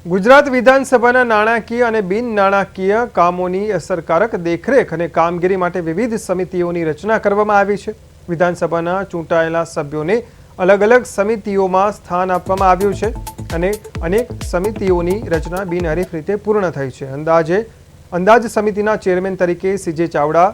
ગુજરાત વિધાનસભાના નાણાકીય અને બિન નાણાકીય કામોની અસરકારક દેખરેખ અને કામગીરી માટે વિવિધ સમિતિઓની રચના કરવામાં આવી છે। વિધાનસભાના ચૂંટાયેલા સભ્યોને અલગ અલગ સમિતિઓમાં સ્થાન આપવામાં આવ્યું છે અને અનેક સમિતિઓની રચના બિનહરીફ રીતે પૂર્ણ થઈ છે। અંદાજ સમિતિના ચેરમેન તરીકે સીજે ચાવડા,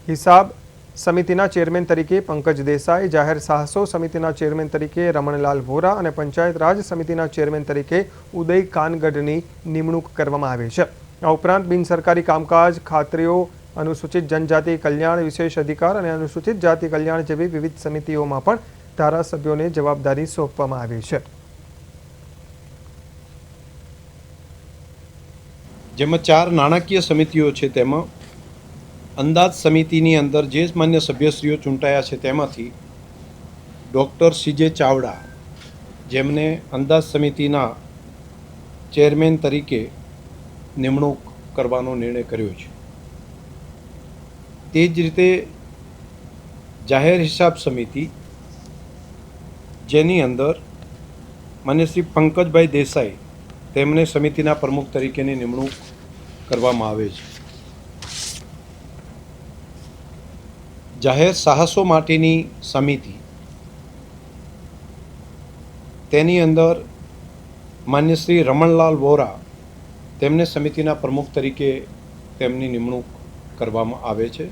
હિસાબ સમિતિના ચેરમેન તરીકે પંકજ દેસાઈ, જાહેર સાહસો સમિતિના ચેરમેન તરીકે રમણલાલ વોરા અને પંચાયત રાજ સમિતિના ચેરમેન તરીકે ઉદય કાનગડની નિમણૂક કરવામાં આવી છે। આ ઉપરાંત બિનસરકારી કામકાજ, ખાતરીઓ, અનુસૂચિત જનજાતિ કલ્યાણ, વિશેષ અધિકાર અને અનુસૂચિત જાતિ કલ્યાણ જેવી વિવિધ સમિતિઓમાં પણ ધારાસભ્યોને જવાબદારી સોંપવામાં આવી છે। જેમાં 4 નાણાકીય સમિતિઓ છે। તેમાં અંદાજ સમિતિની અંદર જે માન્ય સભ્યશ્રીઓ ચૂંટાયા છે તેમાંથી ડૉક્ટર સીજે ચાવડા, જેમને અંદાજ સમિતિના ચેરમેન તરીકે નિમણૂક કરવાનો નિર્ણય કર્યો છે। તે જ રીતે જાહેર હિસાબ સમિતિ, જેની અંદર માન્ય શ્રી પંકજભાઈ દેસાઈ, તેમને સમિતિના પ્રમુખ તરીકેની નિમણૂક કરવામાં આવે છે। જાહેર સાહસો માટેની સમિતિ, તેની અંદર માન્ય શ્રી રમણલાલ વોરા, તેમને સમિતિના પ્રમુખ તરીકે તેમની નિમણૂક કરવામાં આવે છે।